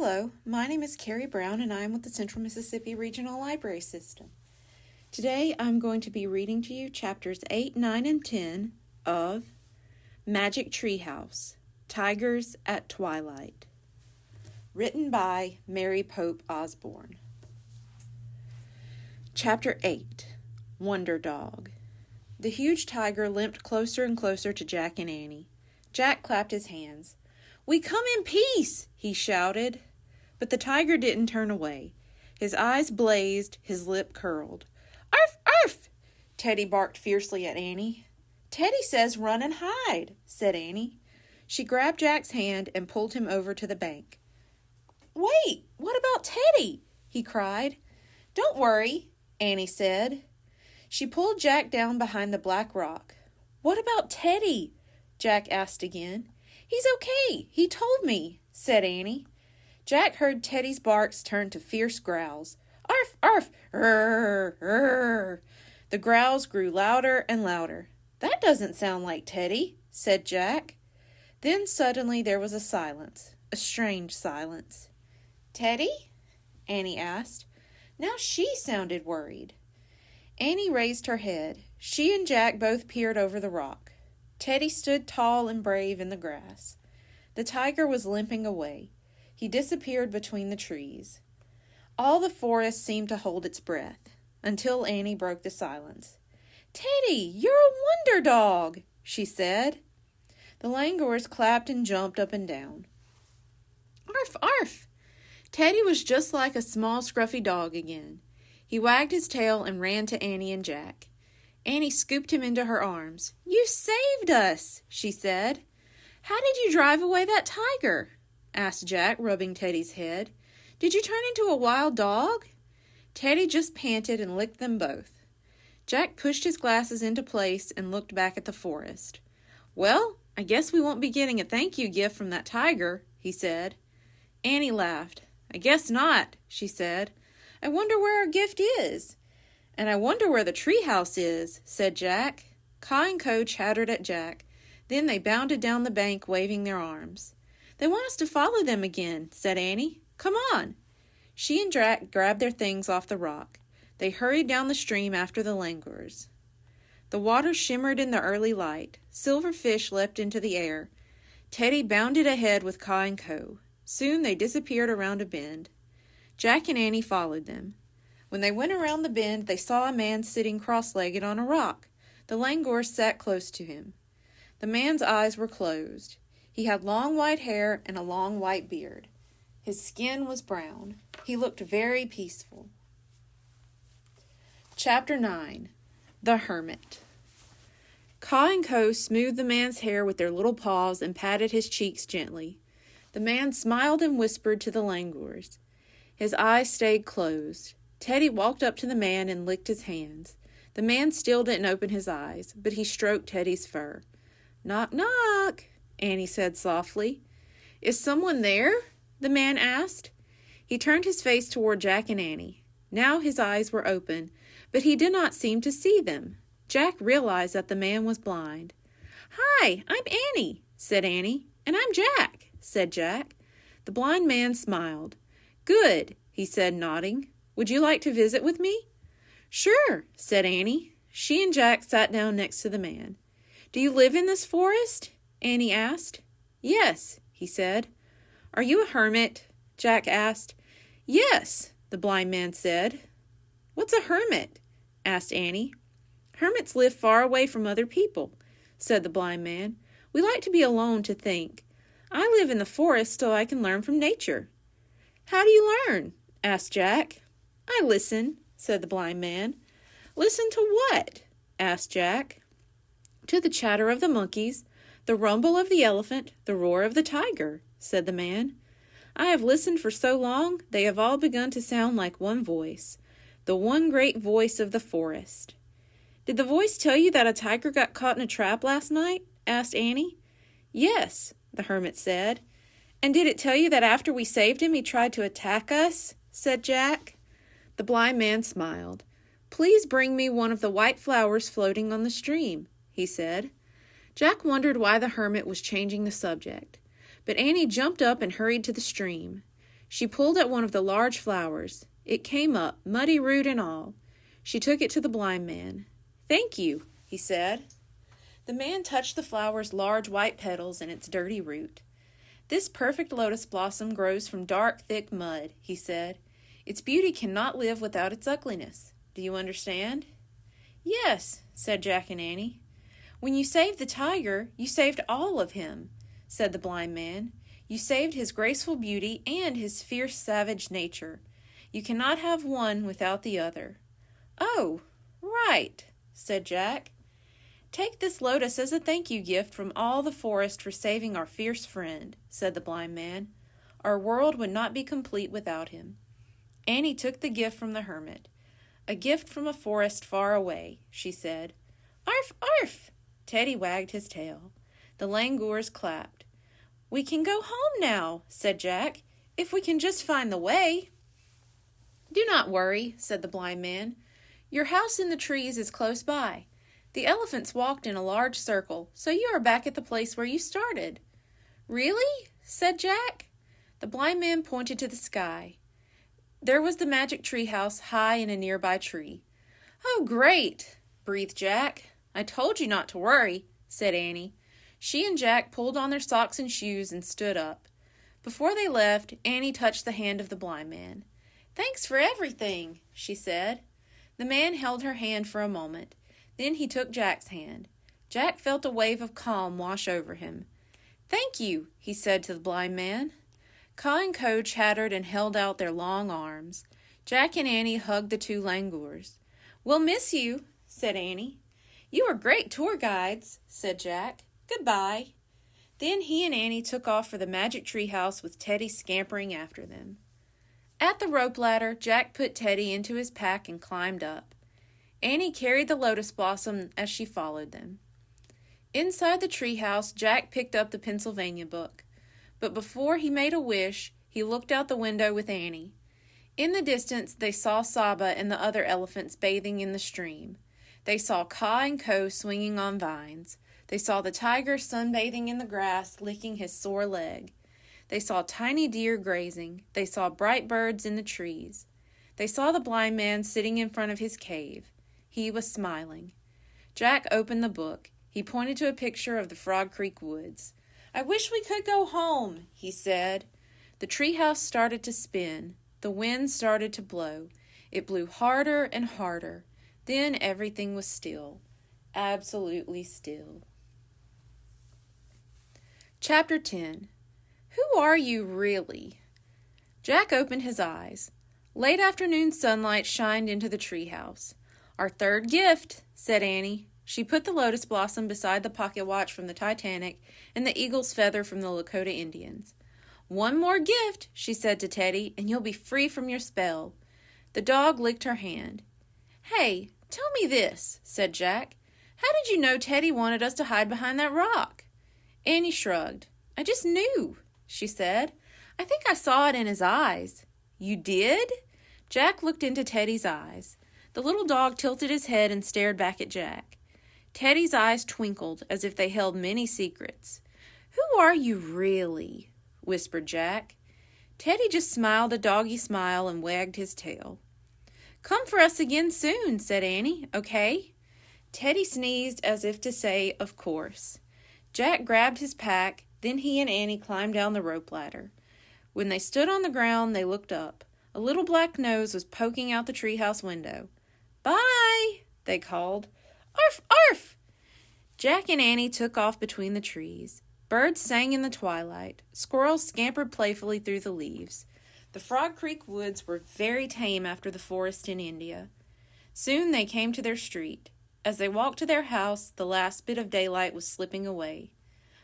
Hello, my name is Carrie Brown and I am with the Central Mississippi Regional Library System. Today I'm going to be reading to you chapters 8, 9, and 10 of Magic Treehouse, Tigers at Twilight. Written by Mary Pope Osborne. Chapter 8, Wonder Dog. The huge tiger limped closer and closer to Jack and Annie. Jack clapped his hands. "We come in peace," he shouted. But the tiger didn't turn away. His eyes blazed, his lip curled. "Arf, arf!" Teddy barked fiercely at Annie. "Teddy says run and hide," said Annie. She grabbed Jack's hand and pulled him over to the bank. "Wait, what about Teddy?" he cried. "Don't worry," Annie said. She pulled Jack down behind the black rock. "What about Teddy?" Jack asked again. "He's okay, he told me," said Annie. Jack heard Teddy's barks turn to fierce growls. "Arf, arf, rrr, rrr." The growls grew louder and louder. "That doesn't sound like Teddy," said Jack. Then suddenly there was a silence, a strange silence. "Teddy?" Annie asked. Now she sounded worried. Annie raised her head. She and Jack both peered over the rock. Teddy stood tall and brave in the grass. The tiger was limping away. He disappeared between the trees. All the forest seemed to hold its breath, until Annie broke the silence. "Teddy, you're a wonder dog," she said. The langurs clapped and jumped up and down. "Arf, arf!" Teddy was just like a small scruffy dog again. He wagged his tail and ran to Annie and Jack. Annie scooped him into her arms. "You saved us," she said. "How did you drive away that tiger?" asked Jack, rubbing Teddy's head. "Did you turn into a wild dog?" Teddy just panted and licked them both. Jack pushed his glasses into place and looked back at the forest. "Well, I guess we won't be getting a thank you gift from that tiger," he said. Annie laughed. "I guess not," she said. "I wonder where our gift is." "And I wonder where the treehouse is," said Jack. Ka and Co chattered at Jack. Then they bounded down the bank, waving their arms. "They want us to follow them again," said Annie. "Come on." She and Jack grabbed their things off the rock. They hurried down the stream after the langurs. The water shimmered in the early light. Silver fish leapt into the air. Teddy bounded ahead with Ka and Co. Soon they disappeared around a bend. Jack and Annie followed them. When they went around the bend, they saw a man sitting cross-legged on a rock. The langurs sat close to him. The man's eyes were closed. He had long white hair and a long white beard. His skin was brown. He looked very peaceful. Chapter 9, The Hermit. Ka and Co smoothed the man's hair with their little paws and patted his cheeks gently. The man smiled and whispered to the langurs. His eyes stayed closed. Teddy walked up to the man and licked his hands. The man still didn't open his eyes, but he stroked Teddy's fur. "Knock, knock," Annie said softly. "Is someone there?" the man asked. He turned his face toward Jack and Annie. Now his eyes were open, but he did not seem to see them. Jack realized that the man was blind. "Hi, I'm Annie," said Annie. "And I'm Jack," said Jack. The blind man smiled. "Good," he said, nodding. "Would you like to visit with me?" "Sure," said Annie. She and Jack sat down next to the man. "Do you live in this forest?" Annie asked. "Yes," he said. "Are you a hermit?" Jack asked. "Yes," the blind man said. "What's a hermit?" asked Annie. "Hermits live far away from other people," said the blind man. "We like to be alone to think. I live in the forest so I can learn from nature." "How do you learn?" asked Jack. "I listen," said the blind man. "Listen to what?" asked Jack. "To the chatter of the monkeys, the rumble of the elephant, the roar of the tiger," said the man. "I have listened for so long, they have all begun to sound like one voice, the one great voice of the forest." "Did the voice tell you that a tiger got caught in a trap last night?" asked Annie. "Yes," the hermit said. "And did it tell you that after we saved him, he tried to attack us?" said Jack. The blind man smiled. "Please bring me one of the white flowers floating on the stream," he said. Jack wondered why the hermit was changing the subject, but Annie jumped up and hurried to the stream. She pulled at one of the large flowers. It came up, muddy root and all. She took it to the blind man. "Thank you," he said. The man touched the flower's large white petals and its dirty root. "This perfect lotus blossom grows from dark, thick mud," he said. "Its beauty cannot live without its ugliness. Do you understand?" "Yes," said Jack and Annie. "When you saved the tiger, you saved all of him," said the blind man. "You saved his graceful beauty and his fierce, savage nature. You cannot have one without the other." "Oh, right," said Jack. "Take this lotus as a thank you gift from all the forest for saving our fierce friend," said the blind man. "Our world would not be complete without him." Annie took the gift from the hermit. "A gift from a forest far away," she said. "Arf, arf!" Teddy wagged his tail. The langurs clapped. "We can go home now," said Jack, "if we can just find the way." "Do not worry," said the blind man. "Your house in the trees is close by. The elephants walked in a large circle, so you are back at the place where you started." "Really?" said Jack. The blind man pointed to the sky. There was the magic treehouse high in a nearby tree. "Oh, great!" breathed Jack. "I told you not to worry," said Annie. She and Jack pulled on their socks and shoes and stood up. Before they left, Annie touched the hand of the blind man. "Thanks for everything," she said. The man held her hand for a moment. Then he took Jack's hand. Jack felt a wave of calm wash over him. "Thank you," he said to the blind man. Ka and Co chattered and held out their long arms. Jack and Annie hugged the two langurs. "We'll miss you," said Annie. "You are great tour guides," said Jack. "Goodbye." Then he and Annie took off for the magic treehouse with Teddy scampering after them. At the rope ladder, Jack put Teddy into his pack and climbed up. Annie carried the lotus blossom as she followed them. Inside the treehouse, Jack picked up the Pennsylvania book. But before he made a wish, he looked out the window with Annie. In the distance, they saw Saba and the other elephants bathing in the stream. They saw Ka and Co swinging on vines. They saw the tiger sunbathing in the grass, licking his sore leg. They saw tiny deer grazing. They saw bright birds in the trees. They saw the blind man sitting in front of his cave. He was smiling. Jack opened the book. He pointed to a picture of the Frog Creek woods. "I wish we could go home," he said. The treehouse started to spin. The wind started to blow. It blew harder and harder. Then everything was still. Absolutely still. Chapter 10. Who are you, really? Jack opened his eyes. Late afternoon sunlight shined into the treehouse. "Our third gift," said Annie. She put the lotus blossom beside the pocket watch from the Titanic and the eagle's feather from the Lakota Indians. "One more gift," she said to Teddy, "and you'll be free from your spell." The dog licked her hand. "Hey, tell me this," said Jack. "How did you know Teddy wanted us to hide behind that rock?" Annie shrugged. "I just knew," she said. "I think I saw it in his eyes." "You did?" Jack looked into Teddy's eyes. The little dog tilted his head and stared back at Jack. Teddy's eyes twinkled as if they held many secrets. "Who are you really?" whispered Jack. Teddy just smiled a doggy smile and wagged his tail. "Come for us again soon," said Annie. "Okay?" Teddy sneezed as if to say, "Of course." Jack grabbed his pack, then he and Annie climbed down the rope ladder. When they stood on the ground, they looked up. A little black nose was poking out the treehouse window. "Bye," they called. "Arf, arf!" Jack and Annie took off between the trees. Birds sang in the twilight. Squirrels scampered playfully through the leaves. The Frog Creek woods were very tame after the forest in India. Soon they came to their street. As they walked to their house, the last bit of daylight was slipping away.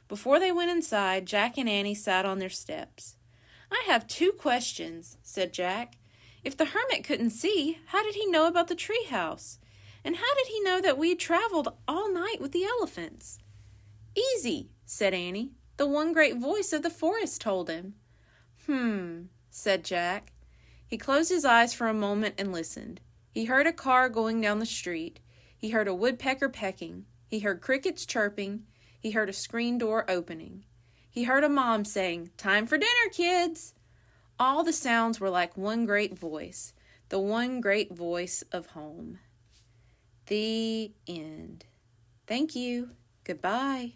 Before they went inside, Jack and Annie sat on their steps. "I have 2 questions," said Jack. "If the hermit couldn't see, how did he know about the treehouse? And how did he know that we had traveled all night with the elephants?" "Easy," said Annie. "The one great voice of the forest told him." Said Jack. He closed his eyes for a moment and listened. He heard a car going down the street. He heard a woodpecker pecking. He heard crickets chirping. He heard a screen door opening. He heard a mom saying, "Time for dinner, kids." All the sounds were like one great voice, the one great voice of home. The end. Thank you. Goodbye.